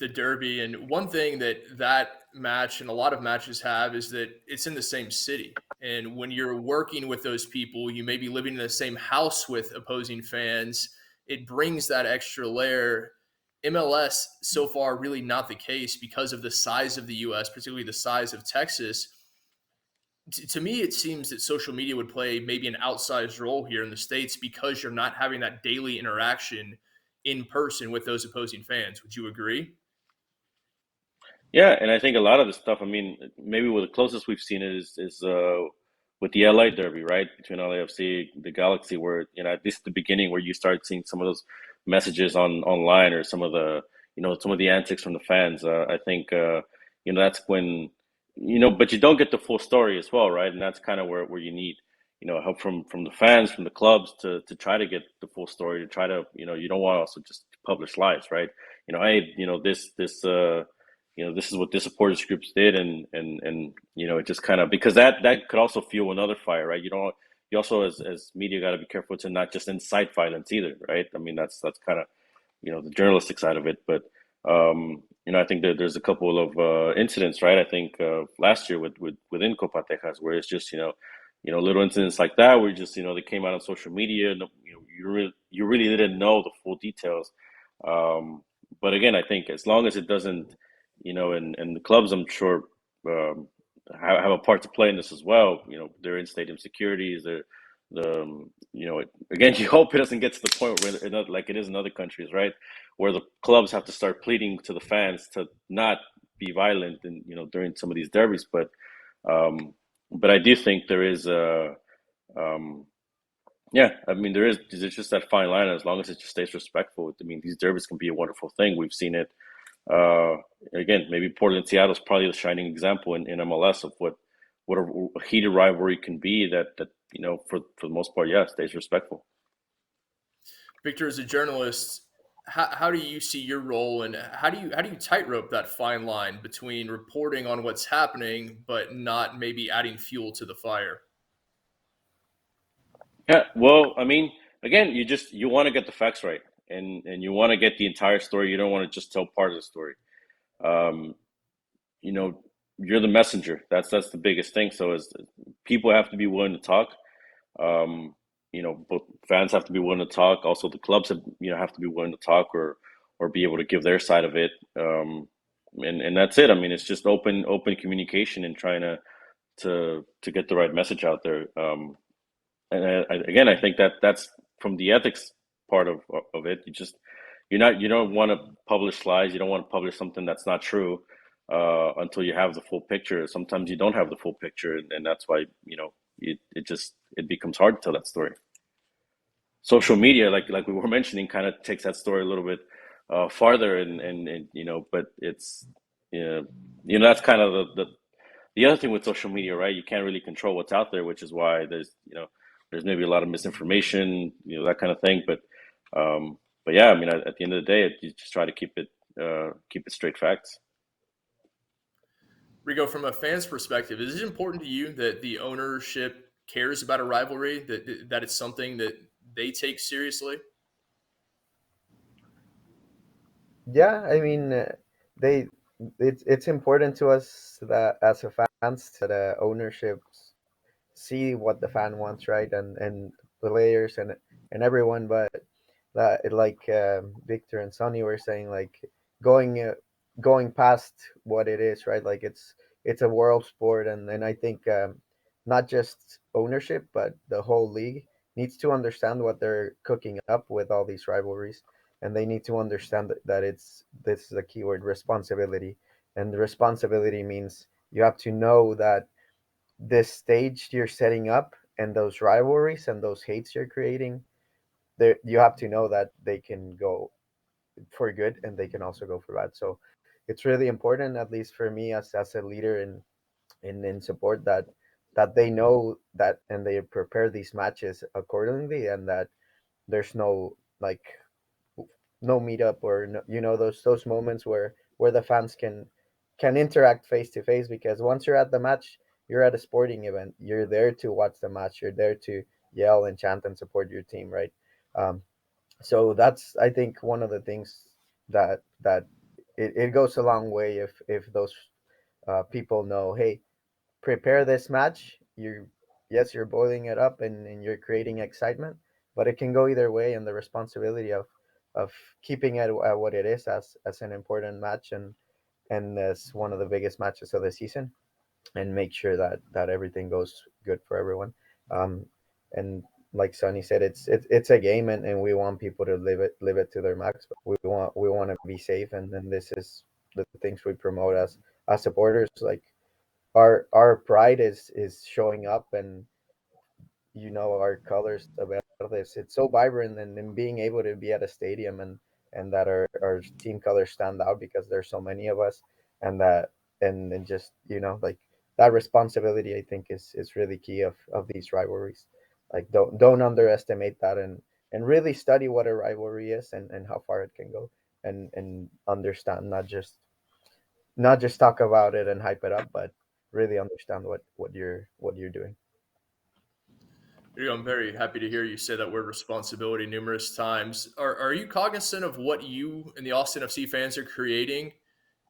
Speaker 1: the Derby. And one thing that match and a lot of matches have is that it's in the same city. And when you're working with those people, you may be living in the same house with opposing fans. It brings that extra layer. MLS so far really not the case because of the size of the US, particularly the size of Texas. To me, it seems that social media would play maybe an outsized role here in the States because you're not having that daily interaction in person with those opposing fans. Would you agree?
Speaker 3: Yeah, and I think a lot of the stuff, I mean, maybe the closest we've seen it is with the LA Derby, right? Between LAFC, the Galaxy, where, at least the beginning where you start seeing some of those messages online or some of the antics from the fans. I think that's when, but you don't get the full story as well, right? And that's kind of where you need, help from the fans, from the clubs to try to get the full story, to try to, you don't want to also just publish lies, right? Hey, this is what this supporters groups did, and it just kind of, because that could also fuel another fire, right? You also, as media, got to be careful to not just incite violence either, right? I mean, that's kind of the journalistic side of it, but I think that there's a couple of incidents, right? I think last year within Copa Tejas, where it's just little incidents like that where just they came out on social media, and you really didn't know the full details. But again, I think as long as it doesn't, and the clubs, I'm sure, have a part to play in this as well. They're in stadium securities. They're again, you hope it doesn't get to the point where like it is in other countries, right, where the clubs have to start pleading to the fans to not be violent, and during some of these derbies. But I do think there is yeah, I mean, there's just that fine line. As long as it just stays respectful, I mean, these derbies can be a wonderful thing. We've seen it. Uh, Again, maybe Portland Seattle is probably the shining example in MLS of what a heated rivalry can be. That for the most part, yeah, stays respectful.
Speaker 1: Victor, as a journalist, how do you see your role, and how do you tightrope that fine line between reporting on what's happening but not maybe adding fuel to the fire?
Speaker 3: Yeah, well, I mean, again, you want to get the facts right, and you want to get the entire story. You don't want to just tell part of the story. Um, you know, you're the messenger. That's the biggest thing. So as people have to be willing to talk. Um, both fans have to be willing to talk. Also, the clubs have to be willing to talk, or be able to give their side of it. And that's it. I mean, it's just open communication and trying to get the right message out there. And again, I think that's from the ethics part of it. You don't want to publish lies. You don't want to publish something that's not true until you have the full picture. Sometimes you don't have the full picture, and that's why it becomes hard to tell that story. Social media, like we were mentioning, kind of takes that story a little bit farther, and but it's that's kind of the other thing with social media, right? You can't really control what's out there, which is why there's maybe a lot of misinformation, that kind of thing. But yeah, I mean, at the end of the day, you just try to keep it straight facts.
Speaker 1: Rigo, from a fan's perspective, is it important to you that the ownership cares about a rivalry, that it's something that they take seriously?
Speaker 4: Yeah, I mean, they it's important to us that as a fans that ownership see what the fan wants, right? And players and everyone, but that like Victor and Sonny were saying, like going going past what it is, right? Like it's a world sport, and I think not just ownership, but the whole league needs to understand what they're cooking up with all these rivalries, and they need to understand that it's this is a keyword, responsibility, and the responsibility means you have to know that this stage you're setting up and those rivalries and those hates you're creating, there you have to know that they can go for good and they can also go for bad. So it's really important, at least for me as a leader in support, that they know that and they prepare these matches accordingly, and that there's no like no meetup or no, those moments where the fans can interact face to face, because once you're at the match, you're at a sporting event, you're there to watch the match, you're there to yell and chant and support your team, right? um, so that's, I think, one of the things that it goes a long way if those people know, hey, prepare this match. You Yes, you're boiling it up and you're creating excitement, but it can go either way, and the responsibility of keeping it at what it is as an important match and as one of the biggest matches of the season, and make sure that everything goes good for everyone. And like Sonny said, it's a game, and we want people to live it to their max. But we want to be safe, and this is the things we promote as supporters. Like our pride is showing up, and our colors about this. It's so vibrant, and being able to be at a stadium and that our team colors stand out because there's so many of us, and that and just like that responsibility, I think is really key of these rivalries. Like don't underestimate that, and really study what a rivalry is and how far it can go, and understand, not just talk about it and hype it up, but really understand what you're doing.
Speaker 1: I'm very happy to hear you say that word responsibility numerous times. Are you cognizant of what you and the Austin FC fans are creating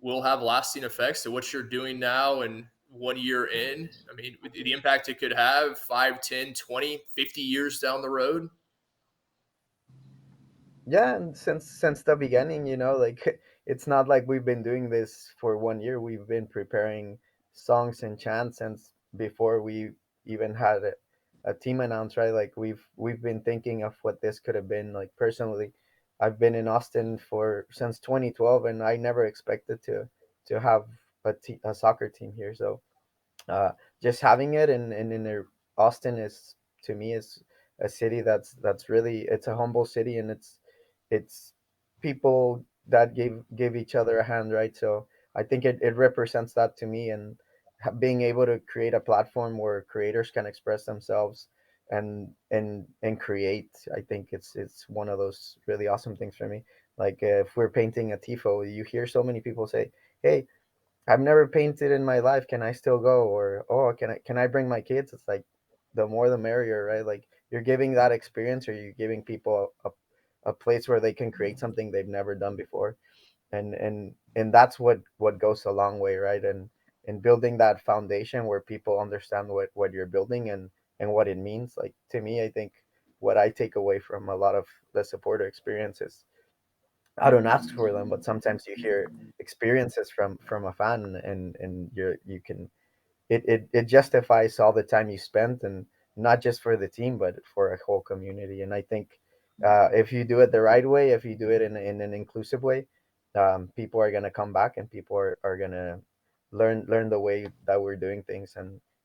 Speaker 1: will have lasting effects to what you're doing now and 1 year in? I mean, the impact it could have 5, 10, 20, 50 years down the road?
Speaker 4: Yeah, and since the beginning, like it's not like we've been doing this for 1 year. We've been preparing songs and chants since before we even had a team announced, right? Like we've been thinking of what this could have been. Like personally, I've been in Austin for since 2012, and I never expected to have a soccer team here. So uh, just having it in Austin is, to me, is a city that's really, it's a humble city, and it's people that give each other a hand, right? So I think it represents that to me, and being able to create a platform where creators can express themselves and create, I think it's one of those really awesome things for me. Like if we're painting a tifo, you hear so many people say, hey, I've never painted in my life. Can I still go? Or oh, can I bring my kids? It's like the more the merrier, right? Like you're giving that experience, or you're giving people a place where they can create something they've never done before, and that's what goes a long way, right? And building that foundation where people understand what you're building and what it means. Like to me, I think what I take away from a lot of the supporter experiences, I don't ask for them, but sometimes you hear experiences from a fan, and you can, it justifies all the time you spent, and not just for the team but for a whole community. And I think if you do it the right way, if you do it in an inclusive way, people are going to come back, and people are going to learn the way that we're doing things.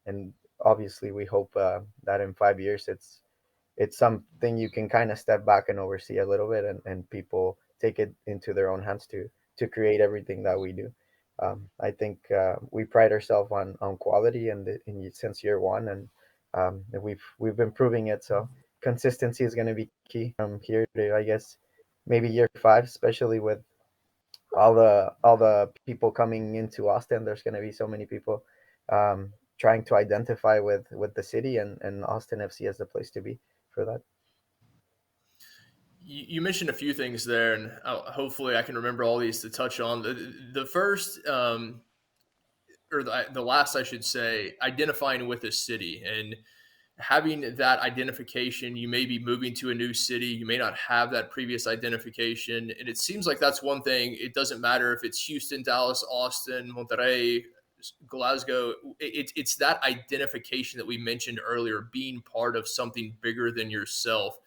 Speaker 4: And obviously we hope that in 5 years it's something you can kind of step back and oversee a little bit, and people take it into their own hands to create everything that we do. I think we pride ourselves on quality, since year one, and we've been proving it. So consistency is going to be key from here to, I guess, maybe year five, especially with all the people coming into Austin. There's going to be so many people trying to identify with the city, and Austin FC as the place to be for that.
Speaker 1: You mentioned a few things there, and hopefully I can remember all these to touch on. The first, or the last, I should say, identifying with a city and having that identification. You may be moving to a new city, you may not have that previous identification, and it seems like that's one thing. It doesn't matter if it's Houston, Dallas, Austin, Monterrey, Glasgow. It's that identification that we mentioned earlier, being part of something bigger than yourself.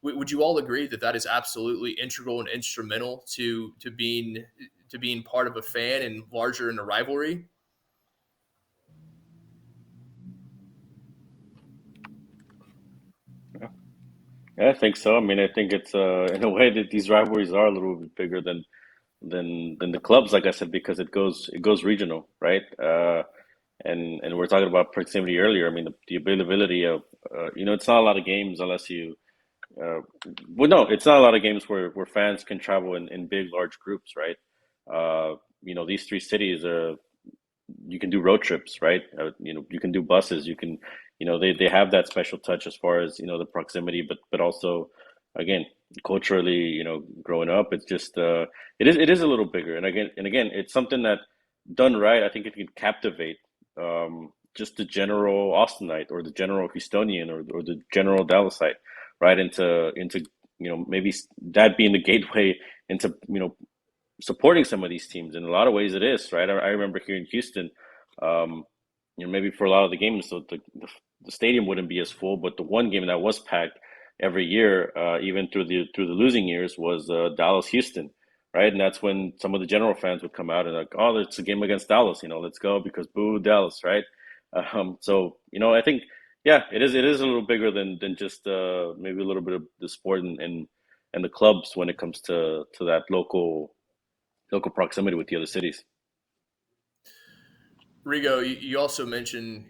Speaker 1: Would you all agree that that is absolutely integral and instrumental to being part of a fan and larger in a rivalry?
Speaker 3: Yeah, I think so. I mean, I think it's in a way that these rivalries are a little bit bigger than the clubs, like I said, because it goes regional, right? And we're talking about proximity earlier. I mean, the availability of it's not a lot of games unless you well, no, it's not a lot of games where fans can travel in big, large groups, right? These three cities, you can do road trips, right? You can do buses. You can, they have that special touch as far as the proximity, but also, again, culturally, growing up, it's just it is a little bigger. And again, it's something that done right, I think it can captivate just the general Austinite or the general Houstonian or the general Dallasite, right? Into maybe that being the gateway into supporting some of these teams. In a lot of ways, it is, right. I remember here in Houston, um, maybe for a lot of the games, so the stadium wouldn't be as full, but the one game that was packed every year, even through the losing years, was Dallas Houston, right? And that's when some of the general fans would come out and like, oh, it's a game against Dallas, let's go because boo Dallas, right? So I think yeah, it is a little bigger than just maybe a little bit of the sport and the clubs when it comes to that local proximity with the other cities.
Speaker 1: Rigo, you also mentioned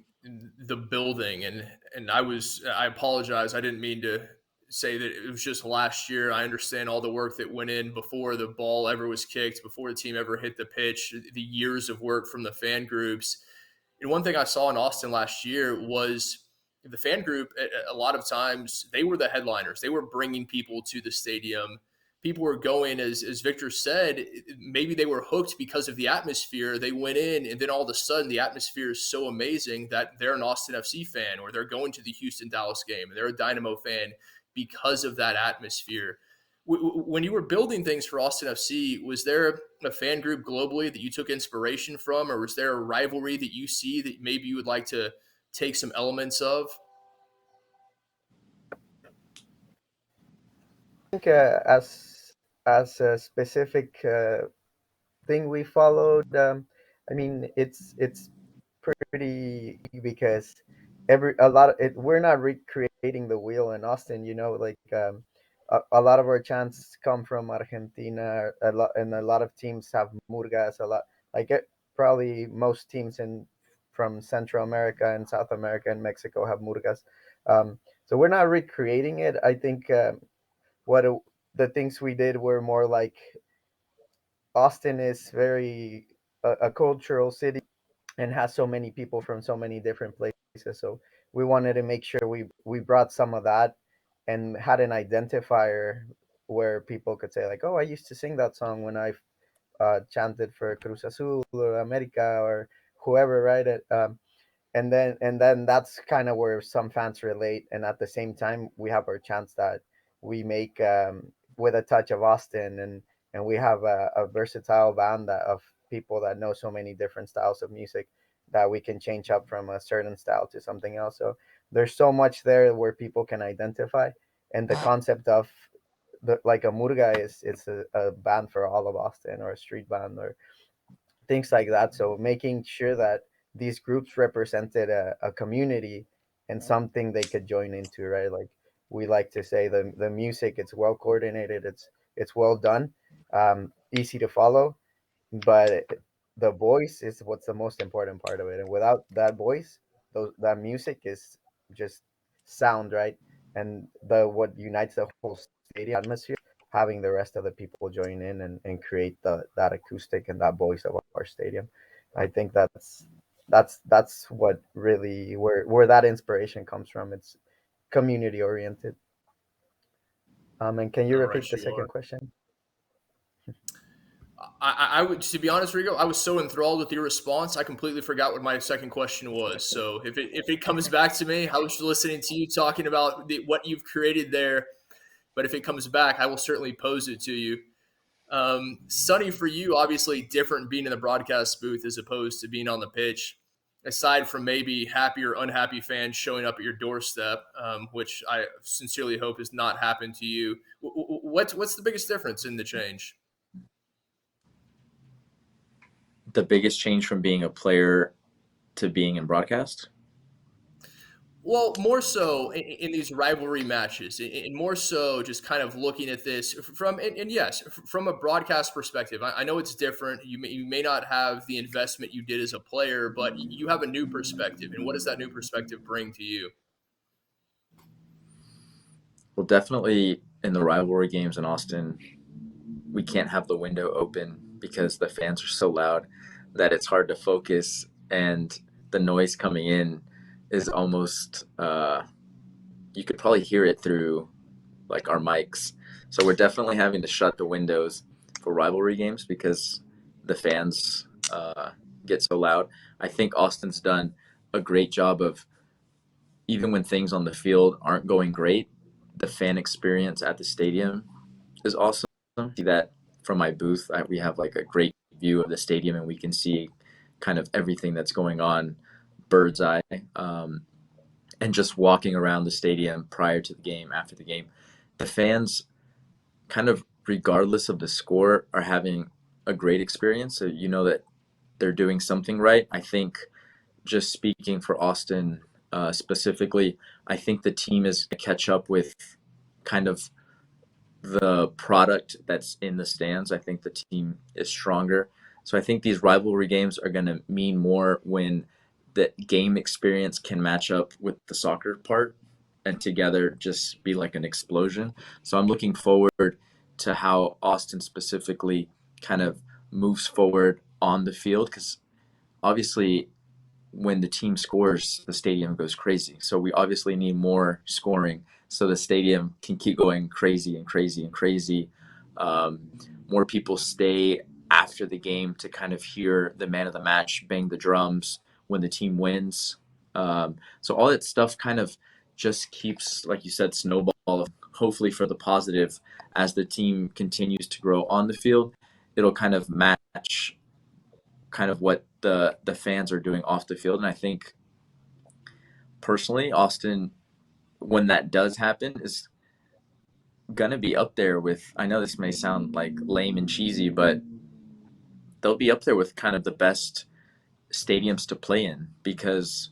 Speaker 1: the building, and I apologize. I didn't mean to say that it was just last year. I understand all the work that went in before the ball ever was kicked, before the team ever hit the pitch, the years of work from the fan groups. And one thing I saw in Austin last year was the fan group. A lot of times they were the headliners. They were bringing people to the stadium. People were going, as Victor said, maybe they were hooked because of the atmosphere. They went in, and then all of a sudden, the atmosphere is so amazing that they're an Austin FC fan, or they're going to the Houston Dallas game, and they're a Dynamo fan because of that atmosphere. When you were building things for Austin FC, was there a fan group globally that you took inspiration from, or was there a rivalry that you see that maybe you would like to take some elements of?
Speaker 4: think as a specific thing we followed, I mean, it's pretty because every a lot of it we're not recreating the wheel in Austin, like a lot of our chants come from Argentina a lot, and a lot of teams have murgas a lot, like probably most teams in from Central America and South America and Mexico have murgas. So we're not recreating it. I think what the things we did were more like Austin is very a cultural city and has so many people from so many different places. So we wanted to make sure we brought some of that and had an identifier where people could say like, "Oh, I used to sing that song when I chanted for Cruz Azul or America or whoever." Right? And then that's kind of where some fans relate, and at the same time we have our chants that we make with a touch of Austin, and we have a versatile band of people that know so many different styles of music that we can change up from a certain style to something else. So there's so much there where people can identify, and the concept of like a murga is it's a band for all of Austin or a street band or things like that. So making sure that these groups represented a community and something they could join into, right? Like we like to say, the music, it's well coordinated, it's well done, easy to follow, but the voice is what's the most important part of it. And without that voice, that music is just sound, right? And the what unites the whole stadium atmosphere, having the rest of the people join in and create that acoustic and that voice of our stadium. I think that's what really where that inspiration comes from. It's community oriented. And can you
Speaker 1: All
Speaker 4: repeat
Speaker 1: right,
Speaker 4: the
Speaker 1: you
Speaker 4: second
Speaker 1: are.
Speaker 4: question?
Speaker 1: I would, to be honest, Rigo, I was so enthralled with your response, I completely forgot what my second question was. So if it comes back to me, I was listening to you talking about what you've created there. But if it comes back, I will certainly pose it to you. Sonny, for you, obviously different being in the broadcast booth as opposed to being on the pitch. Aside from maybe happy or unhappy fans showing up at your doorstep, which I sincerely hope has not happened to you, what's the biggest difference in the change?
Speaker 2: The biggest change from being a player to being in broadcast.
Speaker 1: Well, more so in these rivalry matches, and more so just kind of looking at this from, and yes, from a broadcast perspective. I know it's different. You may not have the investment you did as a player, but you have a new perspective. And what does that new perspective bring to you?
Speaker 2: Well, definitely in the rivalry games in Austin, we can't have the window open because the fans are so loud that it's hard to focus, and the noise coming in is almost you could probably hear it through like our mics. So we're definitely having to shut the windows for rivalry games because the fans get so loud. I think Austin's done a great job of, even when things on the field aren't going great, the fan experience at the stadium is awesome. See that from my booth. We have like a great view of the stadium, and we can see kind of everything that's going on bird's eye. And just walking around the stadium prior to the game, after the game, the fans, kind of regardless of the score, are having a great experience. So you know that they're doing something right. I think, just speaking for Austin specifically, I think the team is going to catch up with kind of the product that's in the stands. I think the team is stronger. So I think these rivalry games are going to mean more when the game experience can match up with the soccer part and together just be like an explosion. So I'm looking forward to how Austin specifically kind of moves forward on the field, because obviously when the team scores, the stadium goes crazy. So we obviously need more scoring so the stadium can keep going crazy and crazy and crazy. Um, More people stay after the game to kind of hear the man of the match bang the drums when the team wins. So all that stuff kind of just keeps, like you said, snowball, hopefully for the positive. As the team continues to grow on the field, it'll kind of match kind of what the fans are doing off the field. And I think personally, Austin, when that does happen, is gonna be up there with, I know this may sound like lame and cheesy, but they'll be up there with kind of the best stadiums to play in, because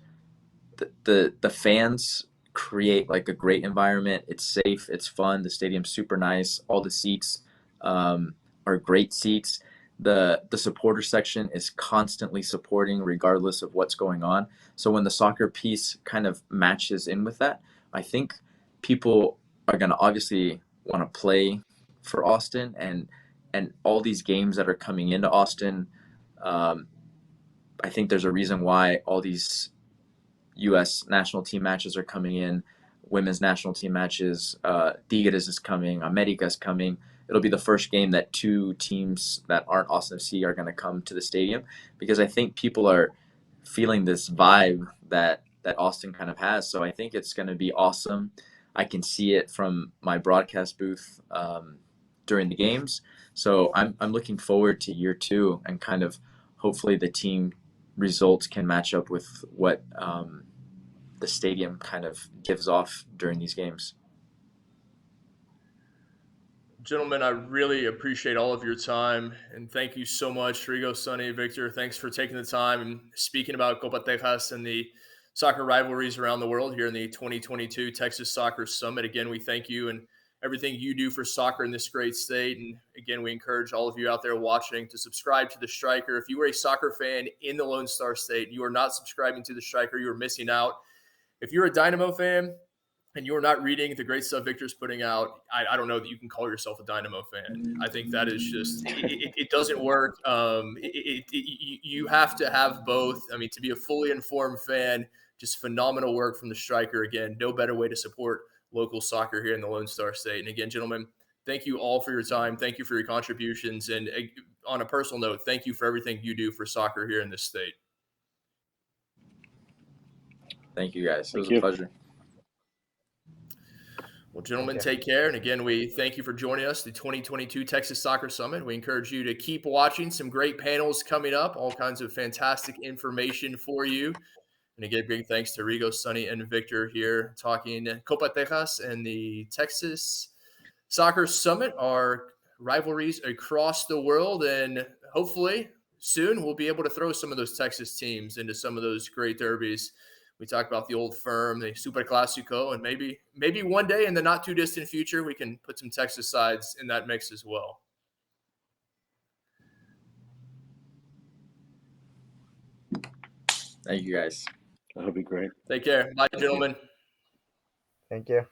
Speaker 2: the fans create like a great environment. It's safe, it's fun, the stadium's super nice, all the seats are great seats. The supporter section is constantly supporting regardless of what's going on. So when the soccer piece kind of matches in with that, I think people are going to obviously want to play for Austin, and all these games that are coming into Austin. I think there's a reason why all these U.S. national team matches are coming in, women's national team matches. Tigres is coming, America is coming. It'll be the first game that two teams that aren't Austin FC are going to come to the stadium, because I think people are feeling this vibe that Austin kind of has. So I think it's going to be awesome. I can see it from my broadcast booth during the games. So I'm looking forward to year two, and kind of hopefully the team results can match up with what the stadium kind of gives off during these games.
Speaker 1: Gentlemen, I really appreciate all of your time, and thank you so much, Rigo, Sonny, Victor. Thanks for taking the time and speaking about Copa Tejas and the soccer rivalries around the world here in the 2022 Texas Soccer Summit. Again, we thank you and everything you do for soccer in this great state. And again, we encourage all of you out there watching to subscribe to The Striker. If you are a soccer fan in the Lone Star State and you are not subscribing to The Striker, you are missing out. If you're a Dynamo fan and you're not reading the great stuff Victor's putting out, I don't know that you can call yourself a Dynamo fan. I think that is just, it doesn't work. You have to have both. I mean, to be a fully informed fan, just phenomenal work from The Striker. Again, no better way to support local soccer here in the Lone Star State. And again, gentlemen, thank you all for your time. Thank you for your contributions. And on a personal note, thank you for everything you do for soccer here in this state.
Speaker 2: Thank you, guys. It was
Speaker 3: Thank
Speaker 2: a pleasure.
Speaker 1: Well, gentlemen, take care. And again, we thank you for joining us, the 2022 Texas Soccer Summit. We encourage you to keep watching. Some great panels coming up, all kinds of fantastic information for you. And again, big thanks to Rigo, Sonny, and Victor here talking Copa Tejas and the Texas Soccer Summit, our rivalries across the world. And hopefully soon we'll be able to throw some of those Texas teams into some of those great derbies. We talked about the Old Firm, the Super Classico, and maybe one day in the not too distant future we can put some Texas sides in that mix as well.
Speaker 2: Thank you, guys.
Speaker 3: That'll be great.
Speaker 1: Take care. Bye, gentlemen.
Speaker 4: Thank you.